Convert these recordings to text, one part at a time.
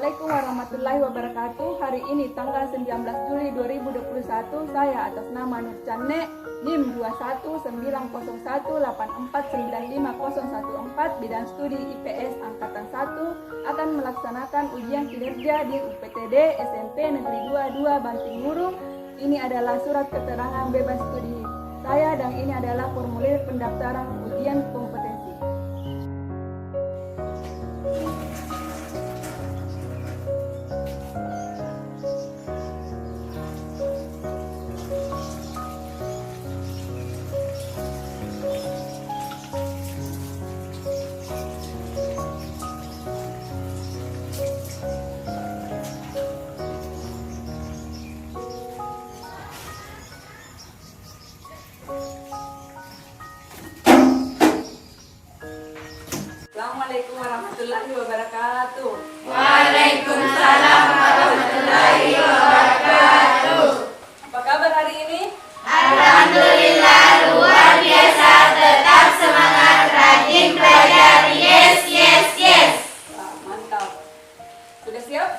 Assalamualaikum warahmatullahi wabarakatuh. Hari ini tanggal 19 Juli 2021, saya atas nama Nur Canne, NIM 21918495014, bidang studi IPS Angkatan 1, akan melaksanakan ujian kinerja di UPTD SMP Negeri 22 Banting Murung. Ini adalah surat keterangan bebas studi saya dan ini adalah formulir pendaftaran ujian kompetensi. Assalamualaikum warahmatullahi wabarakatuh. Waalaikumsalam warahmatullahi wabarakatuh. Apa kabar hari ini? Alhamdulillah luar biasa, tetap semangat, rajin belajar. Yes, yes, yes. Wah, mantap. Sudah siap?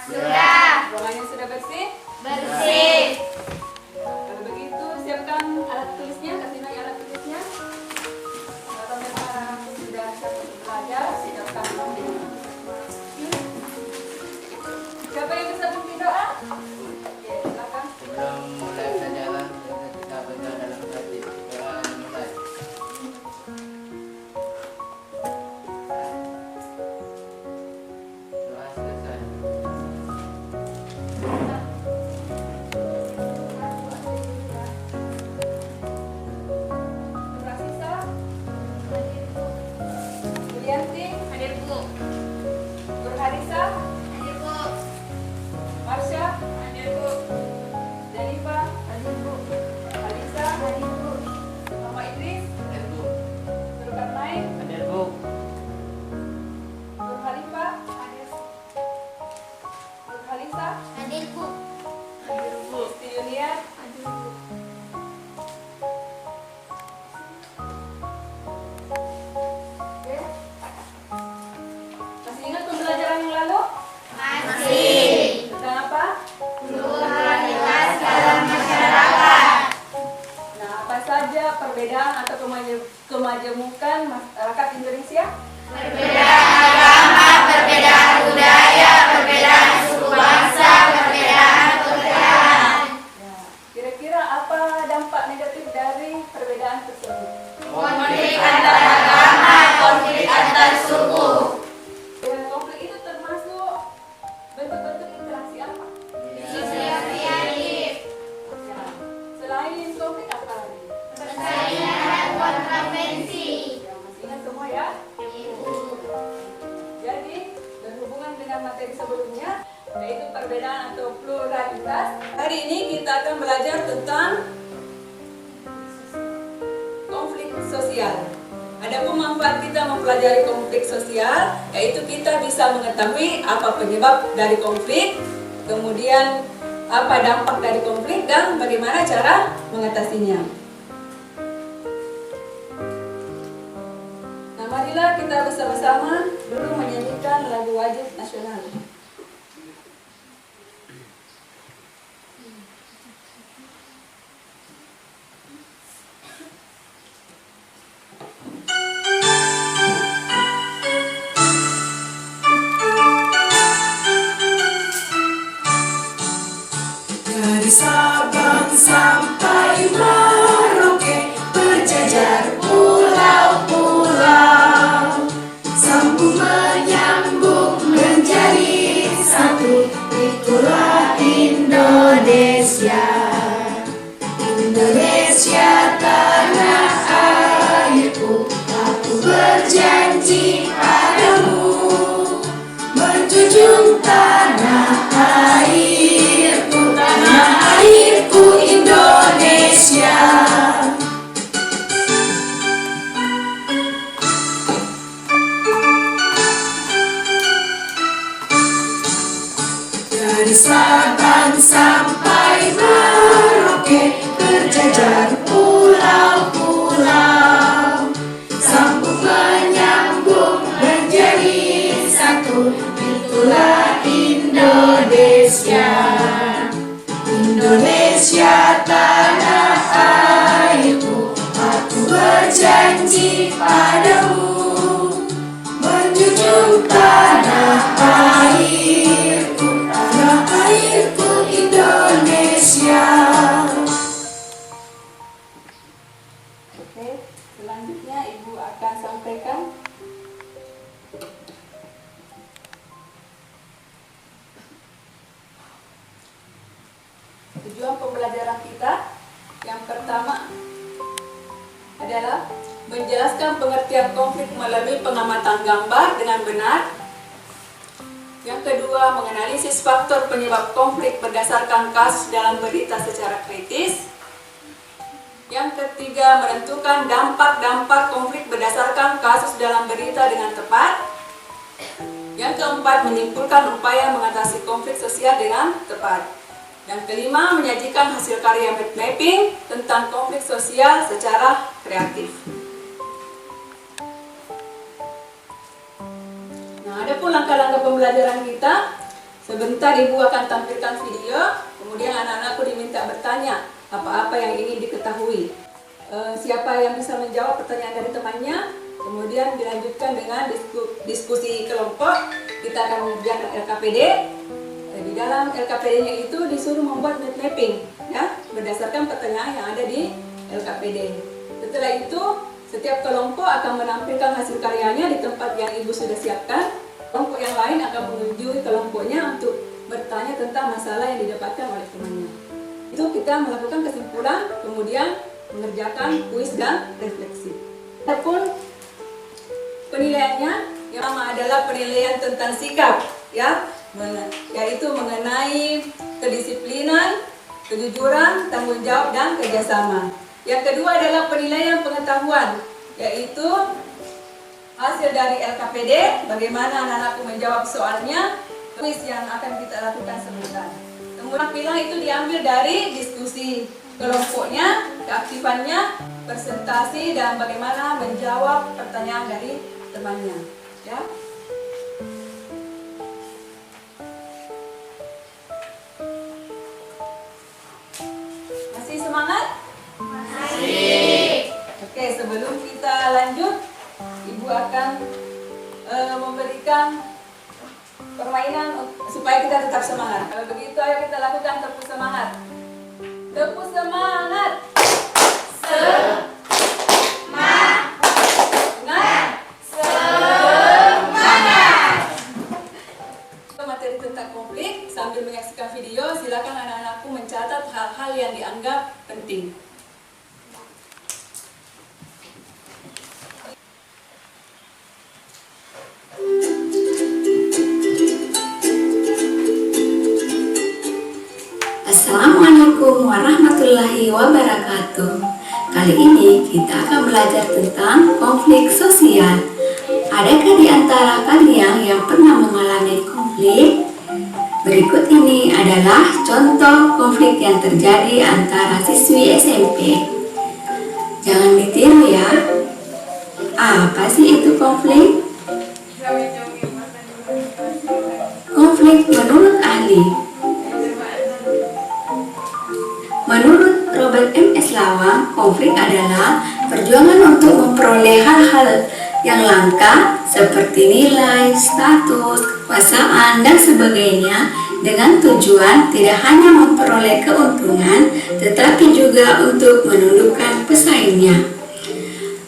Sudah. Ruangannya sudah bersih? Bersih. Kalau begitu siapkan alat tulisnya, kasih naik alat tulisnya. Kalau memang sudah siap untuk belajar, siapkan doa. Siapa yang bisa memimpin doa? Oke, silakan. Sebelum mulai pelajaran, kita baca dalam hati. Doa mulai. Doa selesai. Rasisa, Yulianti, Hadir Bu. Nurharisa, Hadir Bu. Marsha, Hadir Bu. Janifa, Alisa, Mama Idris, Hadir Bu. Nur Karnain, Hadir Bu. Nur Khalifah, Nur Khalisa, Hadir Bu. Isti Yunian, Oke. Masih ingat pembelajaran yang lalu? Masih. Tentang apa? Pluralitas dalam masyarakat. Nah, apa saja perbedaan atau kemajemukan masyarakat Indonesia? Perbedaan agama, perbedaan budaya, perbedaan suku bangsa, perbedaan pekerjaan. Ya. Kira-kira apa dampak negatif dari perbedaan tersebut? Konflik antar agama, konflik antar suku. Ya, konflik itu termasuk bentuk-bentuk interaksi apa? Disosialisasi, Ya. Selain konflik apa lagi? persaingan, kontravensi. Ya, masih ingat semua ya? Jadi, berhubungan dengan materi sebelumnya, yaitu perbedaan atau pluralitas. Hari ini kita akan belajar tentang konflik sosial. Adapun manfaat kita mempelajari konflik sosial, yaitu kita bisa mengetahui apa penyebab dari konflik, kemudian apa dampak dari konflik, dan bagaimana cara mengatasinya. Nah, marilah kita bersama-sama dulu menyanyikan lagu wajib nasional. Dari Sabang sampai Merauke, berjajar pulau-pulau, sambung menyambung menjadi satu. Itulah Indonesia, Indonesia tanah airku. Aku berjanji padamu, menjunjung tanah airku, tanah airku Indonesia. Dari Sabang sampai Merauke, berjajar pulau-pulau, sambung menyambung menjadi satu. Itulah Indonesia. Indonesia tanah airku, aku berjanji padamu menjunjung tanah airku Indonesia. Oke, selanjutnya Ibu akan sampaikan tujuan pembelajaran kita. Yang pertama adalah menjelaskan pengertian konflik melalui pengamatan gambar dengan benar. Yang kedua, menganalisis faktor penyebab konflik berdasarkan kasus dalam berita secara kritis. Yang ketiga, menentukan dampak-dampak konflik berdasarkan kasus dalam berita dengan tepat. Yang keempat, menyimpulkan upaya mengatasi konflik sosial dengan tepat. Yang kelima, menyajikan hasil karya mapping tentang konflik sosial secara kreatif. Nah, ada pun langkah-langkah pembelajaran kita. Sebentar Ibu akan tampilkan video, kemudian anak-anakku diminta bertanya apa-apa yang ingin diketahui. Siapa yang bisa menjawab pertanyaan dari temannya, kemudian dilanjutkan dengan diskusi kelompok. Kita akan mengerjakan LKPD. Di dalam LKPD-nya itu disuruh membuat mapping, ya, berdasarkan pertanyaan yang ada di LKPD. Setelah itu, setiap kelompok akan menampilkan hasil karyanya di tempat yang Ibu sudah siapkan. Kelompok yang lain akan mengunjungi kelompoknya untuk bertanya tentang masalah yang didapatkan oleh temannya. Itu kita melakukan kesimpulan, kemudian mengerjakan kuis dan refleksi. Adapun penilaiannya, yang pertama adalah penilaian tentang sikap, ya, yaitu mengenai kedisiplinan, kejujuran, tanggung jawab, dan kerjasama. Yang kedua adalah penilaian pengetahuan, yaitu hasil dari LKPD, bagaimana anak-anakku menjawab soalnya, kuis yang akan kita lakukan sebentar. Kemudian pilah itu diambil dari diskusi kelompoknya, keaktifannya, presentasi, dan bagaimana menjawab pertanyaan dari temannya, ya. Masih semangat? Masih. Oke, sebelum kita lanjut, Ibu akan memberikan permainan supaya kita tetap semangat. Kalau begitu, ayo kita lakukan tepuk semangat. Tepuk semangat. Materi tentang konflik. Sambil menyaksikan video, silakan anak-anakku mencatat hal-hal yang dianggap penting. Assalamualaikum warahmatullahi wabarakatuh. Kali ini kita akan belajar tentang konflik sosial. Adakah di antara kalian yang pernah mengalami konflik? Berikut ini adalah contoh konflik yang terjadi antara siswi SMP. Jangan ditiru ya. Apa sih itu konflik? Konflik menurut ahli. Menurut Robert M. S. Lawang, konflik adalah perjuangan untuk memperoleh hal-hal yang langka seperti nilai, status, kekuasaan, dan sebagainya dengan tujuan tidak hanya memperoleh keuntungan tetapi juga untuk menundukkan pesaingnya.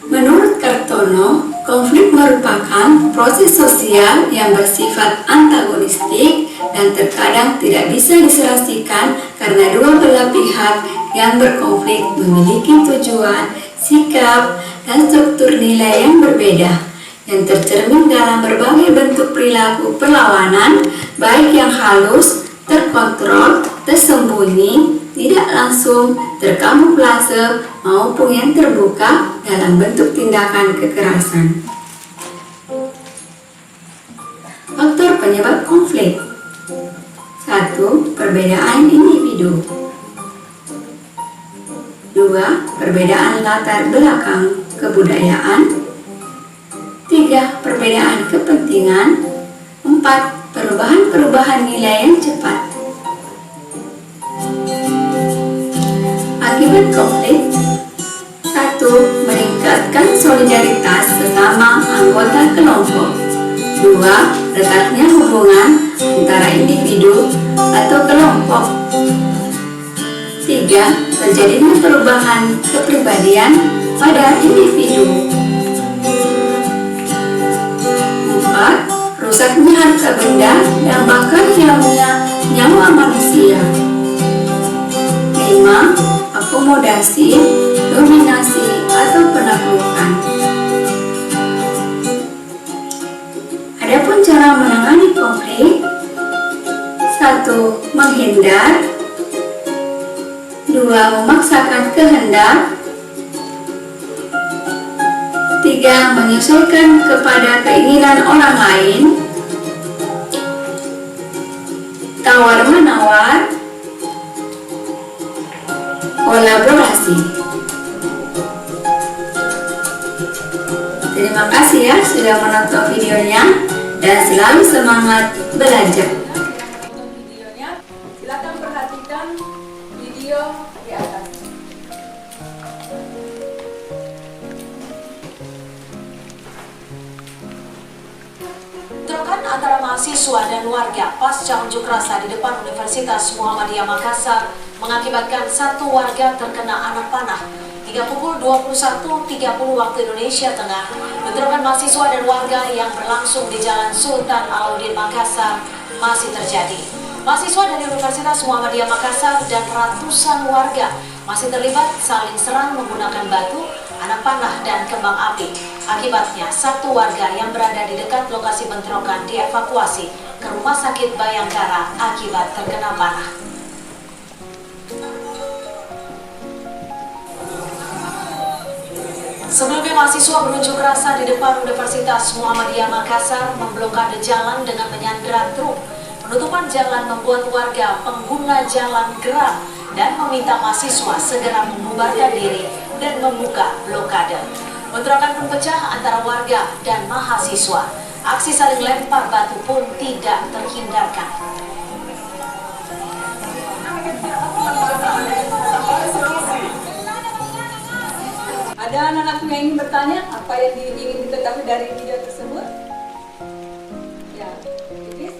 Menurut Kartono, konflik merupakan proses sosial yang bersifat antagonistik dan terkadang tidak bisa diselesaikan karena dua belah pihak yang berkonflik memiliki tujuan, sikap, dan struktur nilai yang berbeda, yang tercermin dalam berbagai bentuk perilaku perlawanan, baik yang halus, terkontrol, tersembunyi, tidak langsung, terkamuflase, maupun yang terbuka dalam bentuk tindakan kekerasan. Faktor penyebab konflik. 1. Perbedaan individu. 2. Perbedaan latar belakang kebudayaan. 3. Perbedaan kepentingan. 4. perubahan-perubahan nilai yang cepat. Akibat konflik: 1. Meningkatkan solidaritas sesama anggota kelompok. 2. Retaknya hubungan antara individu atau kelompok. 3. Terjadinya perubahan kepribadian pada individu. 4. Rusaknya harta benda dan bahkan hilangnya nyawa manusia. 5. Akomodasi, dominasi, atau penaklukan. Adapun cara menangani konflik: 1. Menghindar. 2. Memaksakan kehendak. 3. Menyesuaikan kepada keinginan orang lain. Tawar-menawar. Kolaborasi. Terima kasih ya sudah menonton videonya dan selalu semangat belajar. Videonya, silakan perhatikan video di atas. Bentrokan antara mahasiswa dan warga pasca unjuk rasa di depan Universitas Muhammadiyah Makassar mengakibatkan satu warga terkena anak panah. Hingga pukul 21.30 waktu Indonesia Tengah, bentrokan mahasiswa dan warga yang berlangsung di Jalan Sultan Alauddin Makassar masih terjadi. Mahasiswa dari Universitas Muhammadiyah Makassar dan ratusan warga masih terlibat saling serang menggunakan batu, anak panah, dan kembang api. Akibatnya, satu warga yang berada di dekat lokasi bentrokan dievakuasi ke Rumah Sakit Bayangkara akibat terkena panah. Sebelumnya, mahasiswa berunjuk rasa di depan Universitas Muhammadiyah Makassar memblokade jalan dengan menyandera truk. Penutupan jalan membuat warga pengguna jalan geram dan meminta mahasiswa segera membubarkan diri dan membuka blokade. Bentrokan pun pecah antara warga dan mahasiswa. Aksi saling lempar batu pun tidak terhindarkan. Ada anak-anakku yang ingin bertanya apa yang ingin diketahui dari video tersebut? Ya, Idris?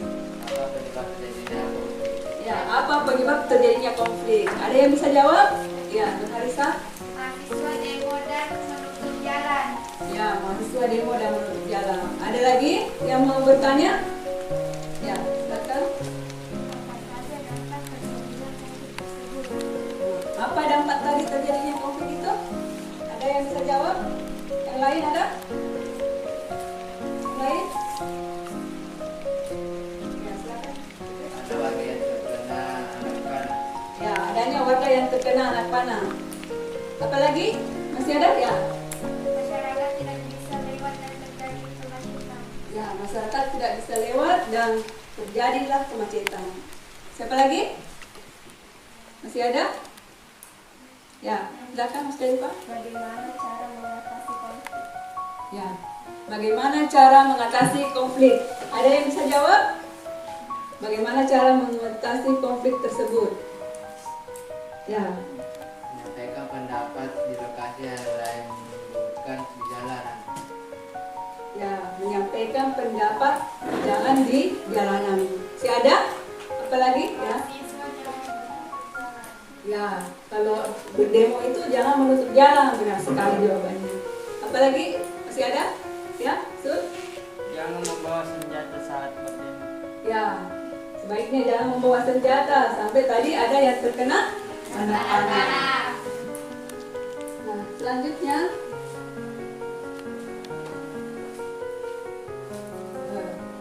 Apa penyebab terjadinya konflik? Ada yang bisa jawab? Ya, Nur Harisa? Mahasiswa demo dan menutup jalan. Ya, mahasiswa demo dan menutup jalan. Ada lagi yang mau bertanya? Ya, silakan. Apa dampak tadi terjadinya konflik itu? Ada yang bisa jawab? Yang lain ada? Yang lain? Ya, silakan. Ada warga yang terkena anak panah. Ya, adanya warga yang terkena anak panah. Apa lagi? Masih ada? Ya. Masyarakat tidak bisa lewat dan terjadi kemacetan. Ya, masyarakat tidak bisa lewat dan terjadilah kemacetan. Siapa lagi? Masih ada? Ya, silakan Mas Dewa. Bagaimana cara mengatasi konflik? Ya, bagaimana cara mengatasi konflik? Ada yang bisa jawab? Bagaimana cara mengatasi konflik tersebut? Ya, Menyampaikan pendapat di lokasi lain bukan di jalanan. ya, menyampaikan pendapat jangan di jalanan. Si ada? Apa lagi? Ya. Mahasiswa jangan menutup jalan. Ya, kalau berdemo itu jangan menutup jalan, benar sekali jawabannya. Apalagi masih ada? Ya, Sul? Jangan membawa senjata saat berdemo. Ya, sebaiknya jangan membawa senjata. Sampai tadi ada yang terkena anak panah. Nah, selanjutnya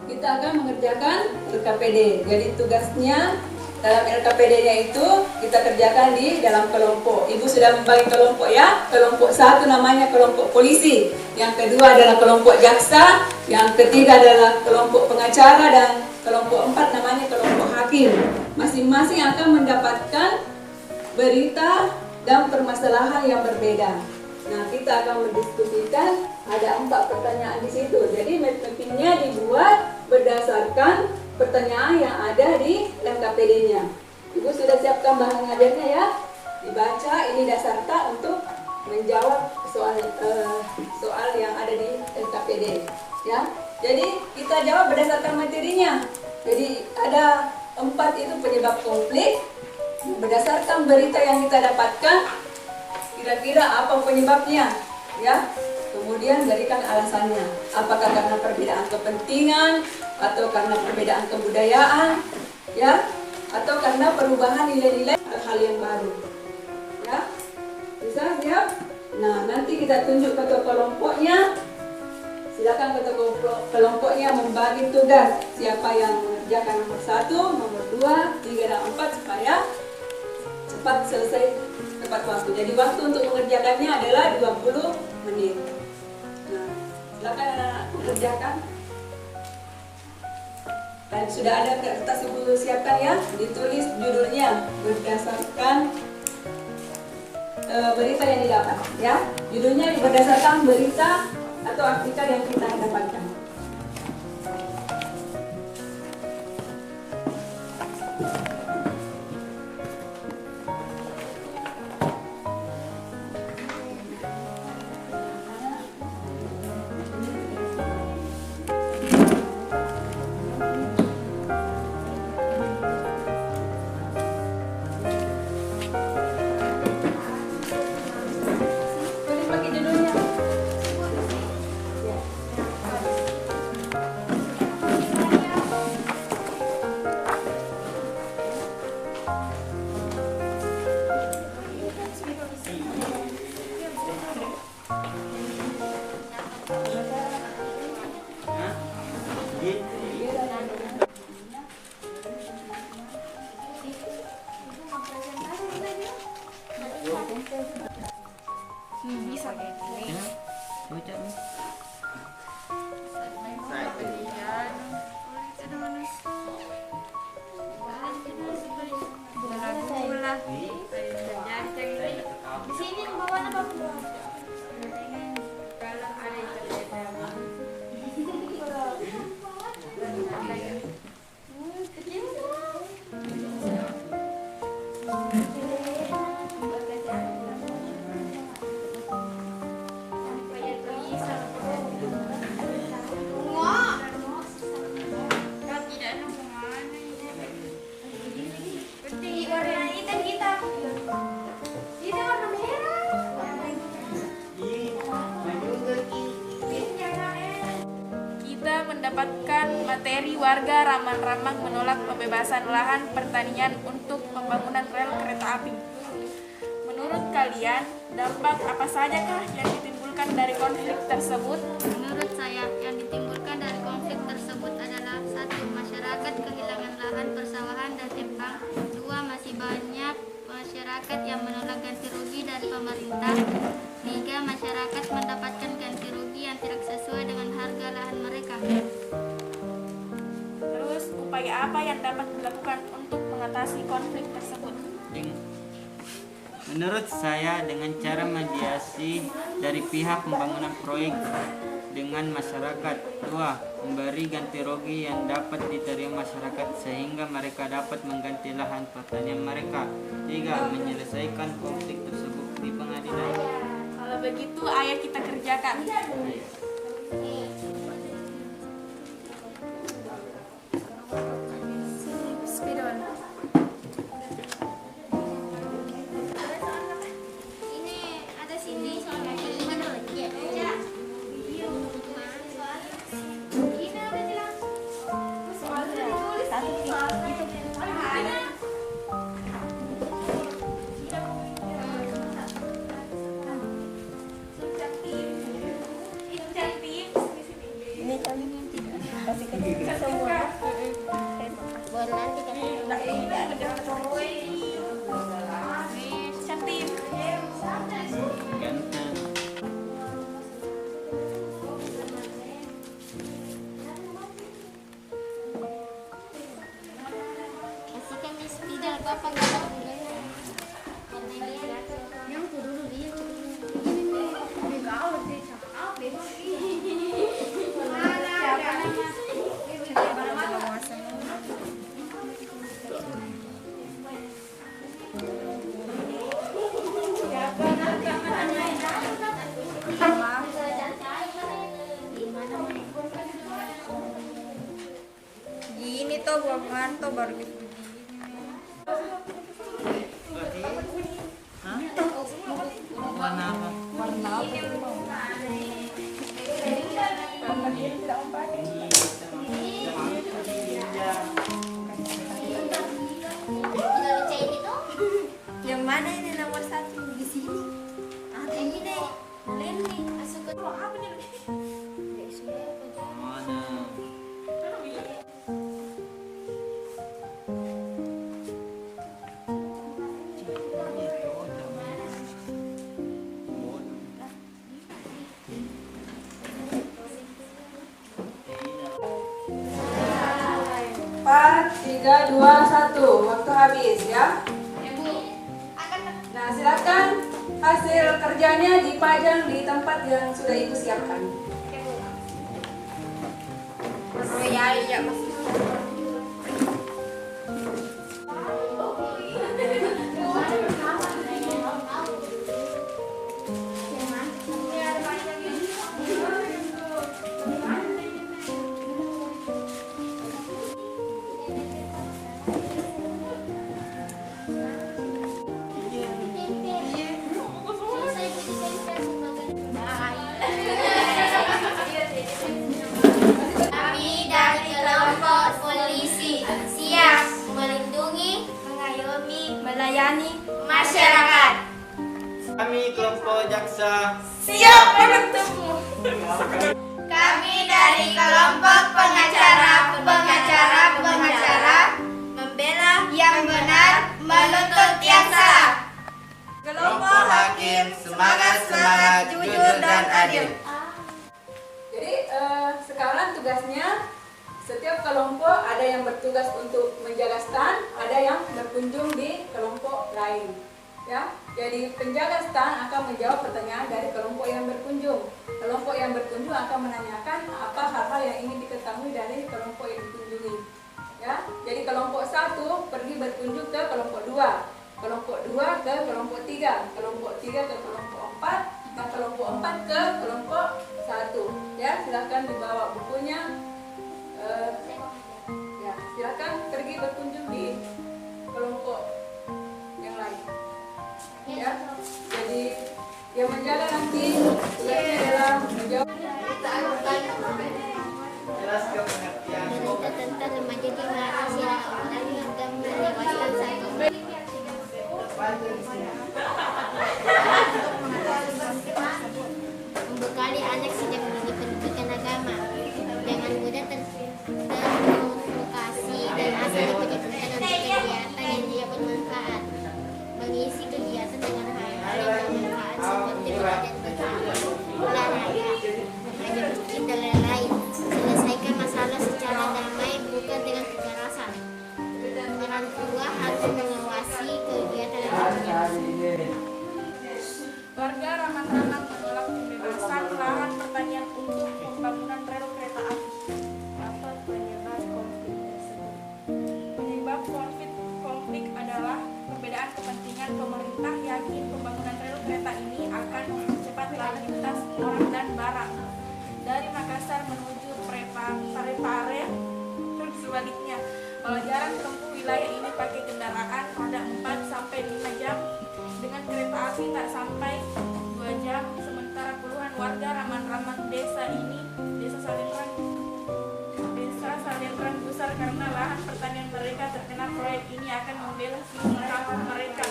kita akan mengerjakan LKPD. Jadi tugasnya dalam LKPD-nya itu kita kerjakan di dalam kelompok. Ibu sudah membagi kelompok ya. Kelompok 1 namanya kelompok polisi, yang kedua adalah kelompok jaksa, yang ketiga adalah kelompok pengacara, dan kelompok 4 namanya kelompok hakim. Masing-masing akan mendapatkan berita dan permasalahan yang berbeda. Nah, kita akan mendiskusikan, ada 4 pertanyaan di situ. Jadi mappingnya dibuat berdasarkan pertanyaan yang ada di LKPD-nya. Ibu sudah siapkan bahan ngajarnya ya? Dibaca, ini dasar tak untuk menjawab soal yang ada di LKPD ya. Jadi kita jawab berdasarkan materinya. Jadi ada 4 itu penyebab konflik. Berdasarkan berita yang kita dapatkan, kira-kira apa penyebabnya ya. Kemudian berikan alasannya. Apakah karena perbedaan kepentingan atau karena perbedaan kebudayaan ya, atau karena perubahan nilai-nilai hal-hal yang baru ya. Bisa siap? Nah, nanti kita tunjuk ketua kelompoknya. Silakan ketua kelompoknya membagi tugas siapa yang mengerjakan nomor 1, nomor 2, 3, dan 4 supaya cepat selesai tepat waktu. Jadi waktu untuk mengerjakannya adalah 20 menit. Nah, silakan anak-anak mengerjakan. Dan sudah ada kertas ibu siapkan ya, ditulis judulnya berdasarkan berita yang didapat ya. Judulnya berdasarkan berita atau artikel yang kita dapatkan. Tulis pakai judulnya. Mendapatkan materi warga ramang-ramang menolak pembebasan lahan pertanian untuk pembangunan rel kereta api. Menurut kalian, dampak apa sajakah yang ditimbulkan dari konflik tersebut? Menurut saya, yang ditimbulkan dari konflik tersebut adalah 1. Masyarakat kehilangan lahan persawahan dan tempang. 2. Masih banyak masyarakat yang menolak ganti rugi dari pemerintah. 3. Masyarakat mendapatkan ganti rugi yang tidak sesuai dengan harga lahan mereka. Terus, upaya apa yang dapat dilakukan untuk mengatasi konflik tersebut? Menurut saya dengan cara mediasi dari pihak pembangunan proyek dengan masyarakat. 2. Memberi ganti rugi yang dapat diterima masyarakat sehingga mereka dapat mengganti lahan pertanian mereka. 3. Menyelesaikan konflik tersebut di pengadilan. Kalau begitu, ayo kita kerjakan. Wiranto baru gitu. Warna apa? Yang mana ini nomor 1 di sini? Ah, ini deh. Boleh nih. Masuk ke apa nih? Mana? Empat, 3, 2, 1. Waktu habis ya. Nah, silakan hasil kerjanya dipajang di tempat yang sudah Ibu siapkan. Kami dari kelompok polisi siap melindungi, mengayomi, melayani masyarakat. Kami kelompok jaksa Siap bertemu. Kami dari kelompok pengacara membela yang benar, menuntut yang salah. Kelompok hakim semangat jujur dan adil. Jadi sekarang tugasnya setiap kelompok ada yang bertugas untuk menjaga stand, ada yang berkunjung di kelompok lain. Ya, jadi penjaga stand akan menjawab pertanyaan dari kelompok yang berkunjung. Kelompok yang berkunjung akan menanyakan apa hal-hal yang ingin diketahui dari kelompok yang dikunjungi. Ya, jadi kelompok 1 pergi berkunjung ke kelompok 2, kelompok 2 ke kelompok 3, kelompok 3 ke kelompok 4, dan kelompok 4 ke kelompok 1. Ya, silakan dibawa bukunya. Ya, silakan pergi berkunjung di kelompok yang lain. Ya, jadi yang menjaga nanti tugasnya adalah menjawab. jelaskan pengertian Berita tentang remaja di Malaysia dan yang menewaskan satu. Membekali anak sejak dini pendidikan agama. Jangan mudah terprovokasi dan asal dipikirkan untuk kegiatan yang tidak bermanfaat. Mengisi kegiatan dengan hal-hal yang bermanfaat seperti belajar olahraga, mengajar masjid dan lain-lain. Selesaikan masalah secara damai, bukan dengan kekerasan. Orang tua harus mengawasi kegiatan anaknya. Warga Ramang-Ramang menolak pembebasan lahan pertanian untuk pembangunan rel kereta api. Apa penyebab konflik tersebut? Penyebab konflik adalah perbedaan kepentingan. Pemerintah yakin pembangunan rel kereta ini akan mempercepat lalu lintas orang dan barang dari Makassar menuju Parepare dan sebaliknya. Pelajaran tempuh wilayah ini pakai kendaraan roda 4 sampai 5 jam, dengan kereta api tak sampai 2 jam. Sementara puluhan warga Ramang-Ramang desa Salentran gusar karena lahan pertanian mereka terkena proyek ini akan membela seluruh kampung mereka.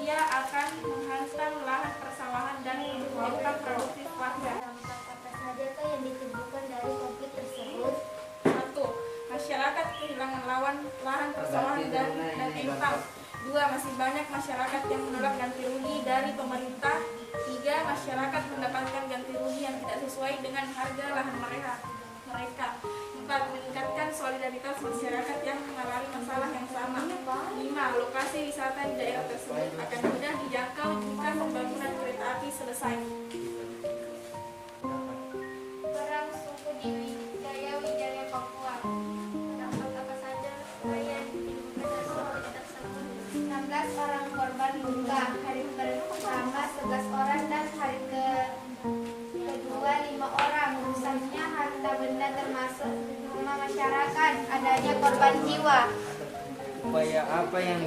Ia akan menghantam lahan persawahan dan empang produktif warga. Apa saja yang ditimbulkan dari konflik tersebut? 1. Masyarakat kehilangan lahan persawahan dan empang. 2. Masih banyak masyarakat yang menolak ganti rugi dari pemerintah. 3. Masyarakat mendapatkan ganti rugi yang tidak sesuai dengan harga lahan mereka. 4. Meningkatkan solidaritas masyarakat yang mengalami masalah yang sama. 5. Lokasi wisata di daerah tersebut akan mudah dijangkau jika pembangunan kereta api selesai. Perang suku di Wijaya Papua. Dampak apa saja yang ditimbulkan dari konflik tersebut? 16 orang korban luka. Hari pertama 11 orang dan hari kedua 5 orang. Rusaknya harta benda termasuk rumah masyarakat. Adanya korban jiwa. upaya apa yang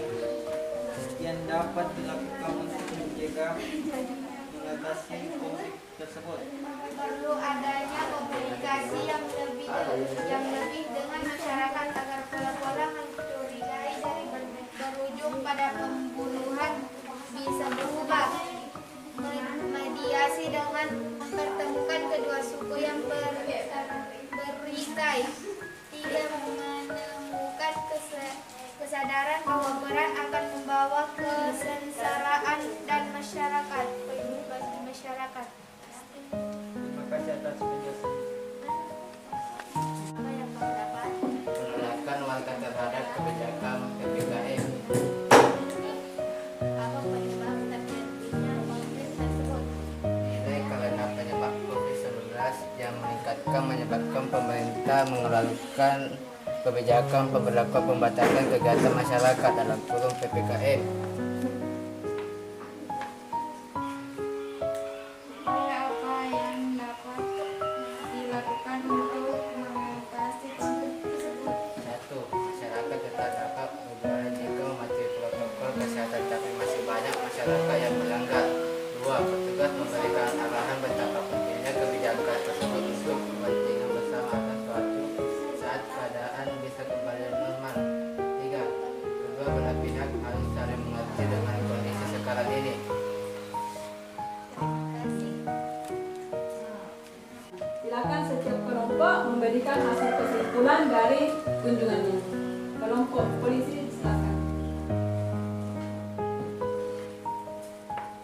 dapat dilakukan untuk menjaga mengatasi konflik tersebut? Perlu adanya komunikasi yang lebih dengan masyarakat agar pola-pola mencurigai dari berujung pada pembunuhan bisa berubah. Mediasi dengan mempertemukan kedua suku yang bertikai. 3. Menemukan kesadaran bahwa perang akan membawa kesengsaraan dan masyarakat. Terima kasih atas penjelasan. Penolakan warga terhadap kebijakan PPKM. Apa penyebab terjadinya konflik tersebut? Nilai karena penyebab COVID-19 yang menyebabkan pemerintah mengeluarkan kebijakan pemberlakuan pembatasan kegiatan masyarakat dalam kurung PPKM. Apa yang dapat dilakukan untuk mengatasi konflik tersebut? 1. Masyarakat tetap dapat berjualan jika mematuhi protokol kesehatan, tapi masih banyak masyarakat yang melanggar. 2. Petugas memberikan arahan betapa pentingnya kebijakan tersebut untuk kepentingan bersama atas suatu saat keadaan bisa kembali normal. 3. Kedua belah pihak harus saling mengerti dengan kondisi sekarang ini. Silakan setiap kelompok memberikan hasil kesimpulan dari kunjungannya. Kelompok polisi silakan.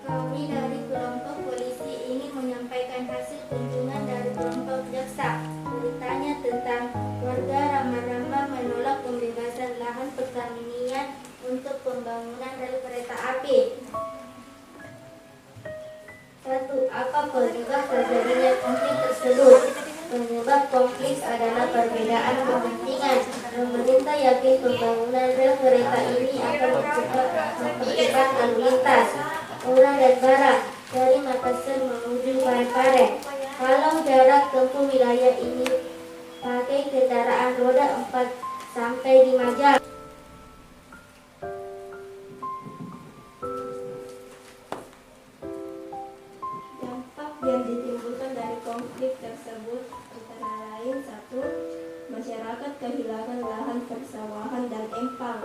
Kami dari kelompok polisi ini menyampaikan hasil kunjungan dari kelompok jaksa. Beritanya tentang warga Rama-Rama menolak pembebasan lahan pertanian untuk pembangunan rel kereta api. 1. Apa penyebab terjadinya konflik tersebut? Penyebab konflik adalah perbedaan kepentingan. Pemerintah yakin pembangunan rel kereta ini akan mempercepat lalu lintas orang dan barang dari Makassar menuju Parepare. Kalau jarak tempuh wilayah ini pakai kendaraan roda 4 sampai 5 jam. Dampak yang ditimbulkan dari konflik tersebut antara lain 1. Masyarakat kehilangan lahan persawahan dan empang.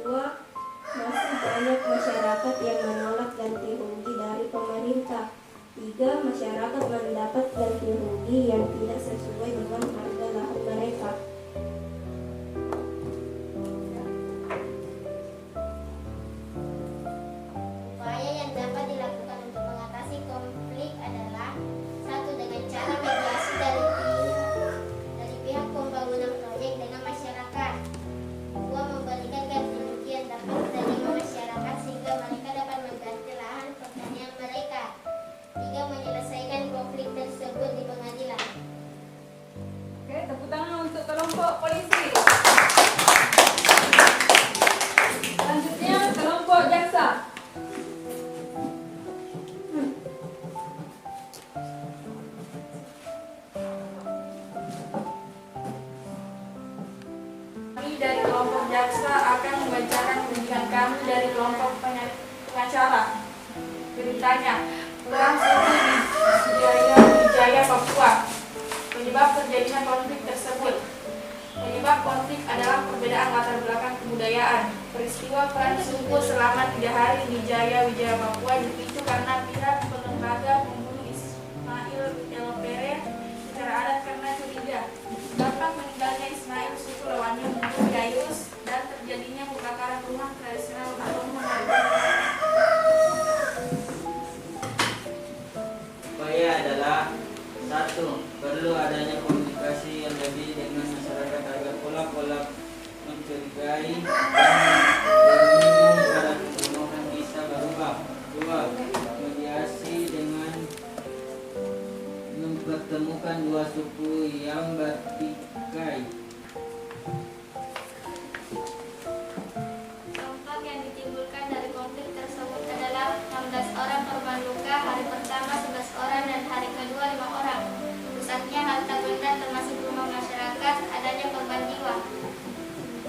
2. Masih banyak masyarakat yang menolak ganti rugi dari pemerintah. 3. Masyarakat mendapat ganti rugi yang tidak sesuai dengan harga lahan mereka. Upaya yang dapat dilakukan untuk mengatasi konflik adalah 1. Dengan cara mediasi dari pihak pembangunan proyek dengan masyarakat. 2. Memberikan ganti rugi yang dapat diterima masyarakat sehingga mereka dapat mengganti lahan pertanian mereka. 3. Menyelesaikan konflik tersebut di pengadilan. Oke, tepuk tangan untuk kelompok polisi. Selanjutnya kelompok jaksa. Kami dari kelompok jaksa akan membacakan kunjungan kami dari kelompok pengacara. Beritanya, perang suku di Wijaya, Papua. Penyebab terjadinya konflik tersebut. Penyebab konflik adalah perbedaan latar belakang kebudayaan. Peristiwa perang suku selama 3 hari di Wijaya, Papua dipicu karena pihak pelembaga membunuh Ismail Elopere secara adat karena curiga. Dampak meninggalnya Ismail, suku lawannya membunuh Yayus dan terjadinya pembakaran rumah tradisional atau mengalir. Upaya adalah 1. Perlu adanya komunikasi yang lebih dengan masyarakat agar pola-pola mencurigai dan berminat pada pembunuhan bisa berubah. 2. Mediasi dengan mempertemukan dua suku yang bertikai. Dampak yang ditimbulkan dari konflik tersebut adalah 16 orang korban luka hari pertama, 11 orang dan hari kedua 5 orang. Rusaknya harta benda termasuk rumah masyarakat, adanya korban jiwa.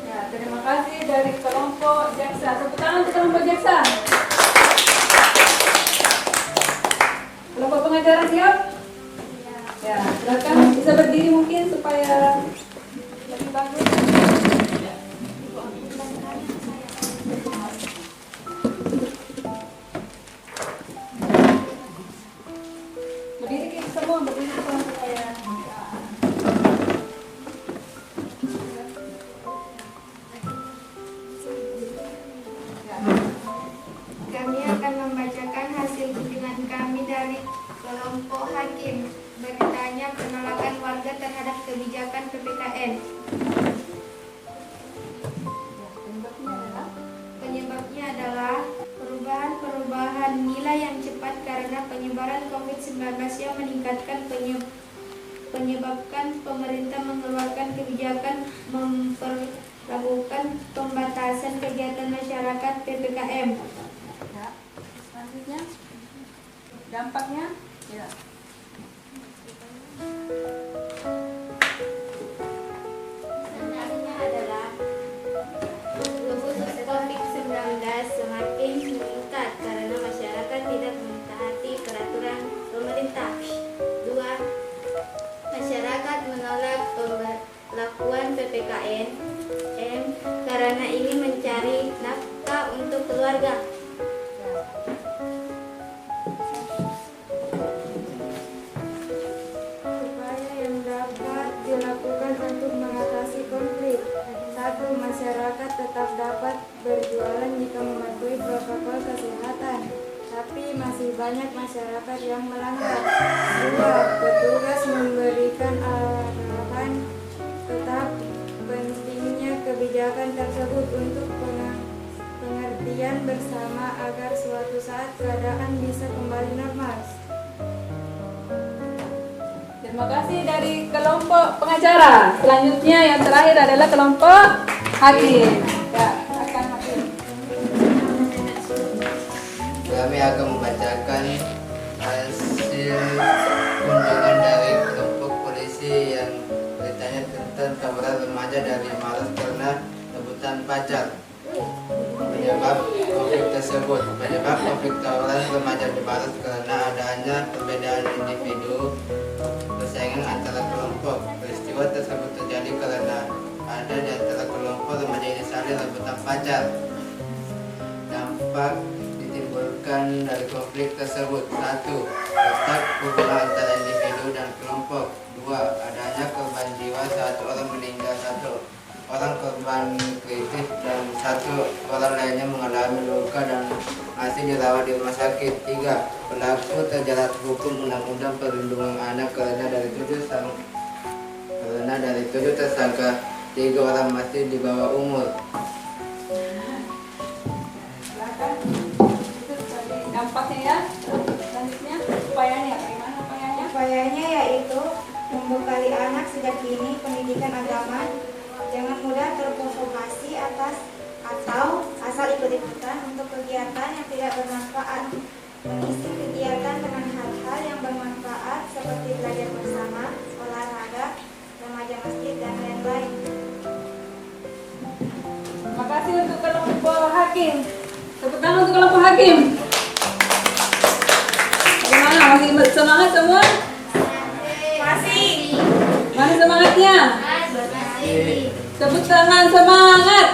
Ya, Terima kasih dari kelompok jaksa. Tepuk tangan untuk kelompok jaksa. Kelompok pengacara siap? Ya, silakan bisa berdiri mungkin supaya lebih bagus. Berdiri kita semua, berdiri semua supaya. Kami akan membacakan hasil kunjungan kami dari kelompok hakim. Beritanya penolakan warga terhadap kebijakan PPKN. Penyebabnya adalah perubahan nilai yang cepat karena penyebaran COVID-19 yang meningkatkan penyebabkan pemerintah mengeluarkan kebijakan memperlakukan pembatasan kegiatan masyarakat PPKM. Ya. Selanjutnya dampaknya ya. Sebenarnya adalah kasus COVID-19 semakin meningkat karena masyarakat tidak mentaati peraturan pemerintah. 2. Masyarakat menolak pemberlakuan PPKN karena ingin mencari nafkah untuk keluarga. Upaya yang dapat dilakukan untuk mengatasi konflik. 1. Masyarakat tetap dapat berjualan jika mematuhi protokol kesehatan, tapi masih banyak masyarakat yang melanggar. 2. Petugas memberikan arahan tetap pentingnya kebijakan tersebut untuk pengertian bersama agar suatu saat keadaan bisa kembali normal. Terima kasih dari kelompok pengacara. Selanjutnya yang terakhir adalah kelompok hakim. Ya, akan hakim. Kami akan membacakan hasil kunjungan dari kelompok polisi yang beritanya tentang tawuran remaja dari Maros karena rebutan pacar. Penyebab konflik tersebut, penyebab konflik tawuran remaja di Maros karena adanya perbedaan individu persaingan antara kelompok. Peristiwa tersebut terjadi karena ada di antara kelompok remaja ini saling rebutan pacar. Dampak ditimbulkan dari konflik tersebut: 1. Retak hubungan antara individu dan kelompok. 2. Adanya korban jiwa, 1 orang meninggal, 1 orang korban kritis, dan 1 orang lainnya mengalami luka dan masih dirawat di rumah sakit. 3. Pelaku terjerat hukum Undang-Undang Perlindungan Anak karena dari 7 tersangka 3 orang masih di bawah umur. Silakan. Itu tadi dampaknya ya. Selanjutnya upayanya, bagaimana upayanya? Upayanya yaitu membekali anak sejak dini pendidikan agama, jangan mudah terprovokasi atau asal ikut-ikutan untuk kegiatan yang tidak bermanfaat. Mengisi kegiatan dengan hal-hal yang bermanfaat seperti belajar bersama, olahraga, remaja masjid, dan lain-lain. Terima kasih untuk kelompok hakim. Tepuk tangan untuk kelompok hakim. Bagaimana? Masih semangat semua? Masih. Mana semangatnya? Tepuk tangan semangat.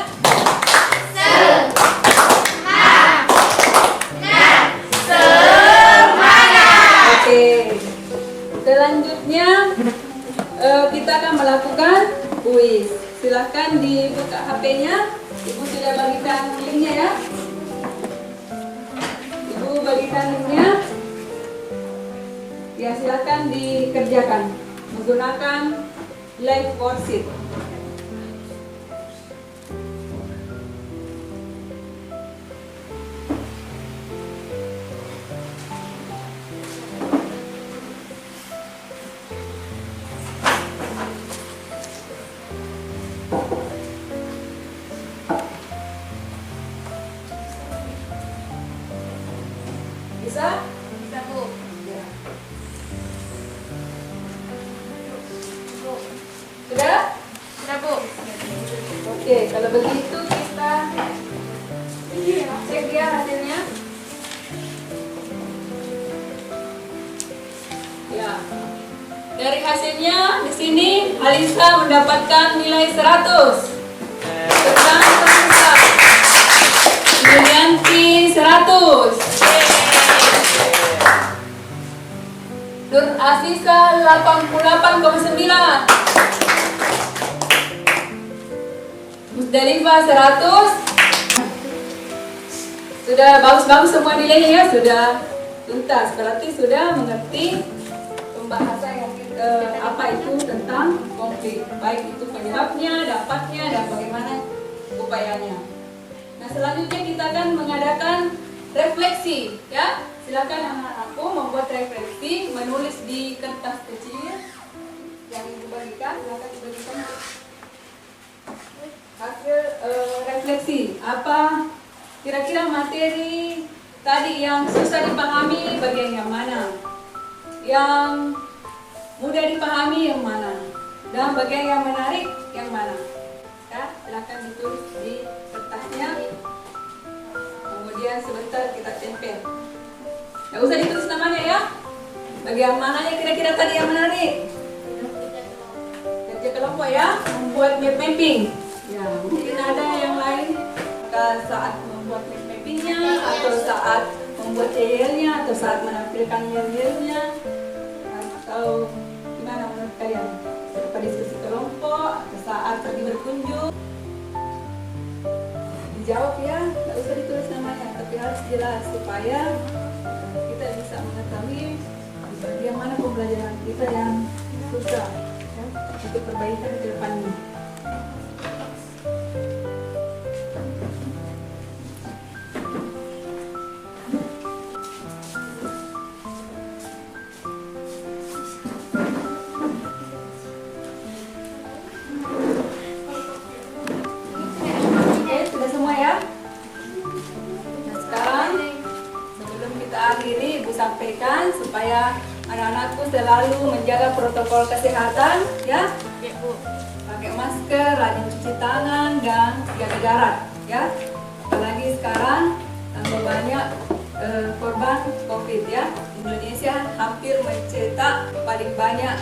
Oke. Selanjutnya kita akan melakukan kuis. Silahkan dibuka HP-nya. Ibu sudah bagikan linknya ya. Ibu bagikan linknya. Ya, silahkan dikerjakan menggunakan live worksheet. Bisa? Bisa, Bu. Ya. Sudah? Cek ya hasilnya. Ya. Dari hasilnya di sini Alisa mendapatkan nilai 100. Tentang bahasa. Yulianti 100. Nur Asisa 88,9. Musdalifah 100. Sudah bagus-bagus semua nilainya ya, sudah tuntas. Berarti sudah mengerti pembahasan yang apa itu tentang konflik, baik itu penyebabnya, dampaknya, dan bagaimana upayanya. Nah, selanjutnya kita akan mengadakan refleksi, ya. Silakan anak-anakku membuat refleksi, menulis di kertas kecil yang ibu bagikan. Silakan dibagikan hasil refleksi. Apa kira-kira materi tadi yang susah dipahami bagian yang mana? Yang mudah dipahami yang mana? Dan bagian yang menarik yang mana? Ya, silakan ditulis di kertasnya. Kemudian sebentar kita tempel. Nggak usah ditulis namanya ya. Bagian mananya kira-kira tadi yang menarik? Kerja kelompok ya, membuat map mapping. Ya, mungkin ada yang lain saat membuat map mappingnya, atau saat membuat yel-yelnya, atau saat menampilkan yel-yelnya, atau gimana menurut kalian? Berupa diskusi kelompok, atau saat pergi berkunjung. Dijawab ya, nggak usah ditulis namanya, tapi harus jelas supaya kita bisa mengetahui bagian mana pembelajaran kita yang susah, ya, untuk perbaikan ke depannya. Oke, sudah semua ya? Nah, sekarang sebelum kita akhiri, Ibu sampaikan supaya anak-anakku selalu menjaga protokol kesehatan, ya. Pakai masker, rajin cuci tangan, dan jaga jarak, ya. Apalagi sekarang tambah banyak korban COVID, ya. Indonesia hampir mencetak paling banyak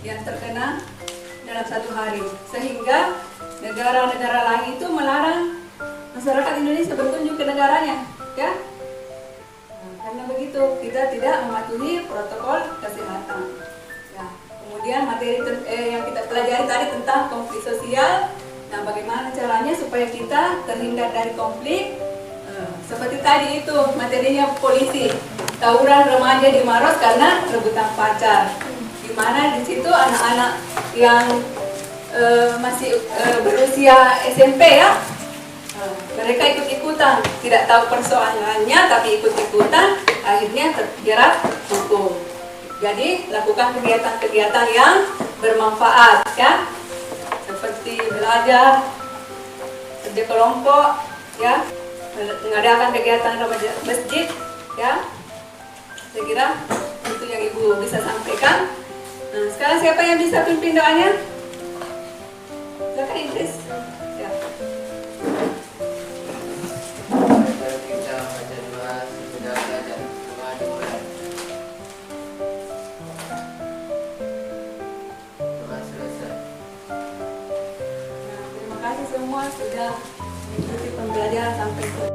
yang terkena dalam satu hari, sehingga negara-negara lain itu melarang masyarakat Indonesia berkunjung ke negaranya, ya. Karena begitu, kita tidak mematuhi protokol kesehatan. Ya. Kemudian materi yang kita pelajari tadi tentang konflik sosial. Nah, bagaimana caranya supaya kita terhindar dari konflik? Seperti tadi itu materinya polisi, tawuran remaja di Maros karena rebutan pacar. Di mana di situ anak-anak yang masih berusia SMP, ya. Mereka ikut-ikutan, tidak tahu persoalannya tapi ikut-ikutan, akhirnya terjerat hukum. Jadi lakukan kegiatan-kegiatan yang bermanfaat, ya, seperti belajar, kerja kelompok, ya, mengadakan kegiatan remaja masjid, ya. Saya kira itu yang Ibu bisa sampaikan. Nah, sekarang siapa yang bisa pimpin doanya? Silakan Idris. Ya. Kita baca doa sesudah belajar. Doa dimulai. Doa selesai. Nah, terima kasih semua sudah mengikuti pembelajaran sampai selesai.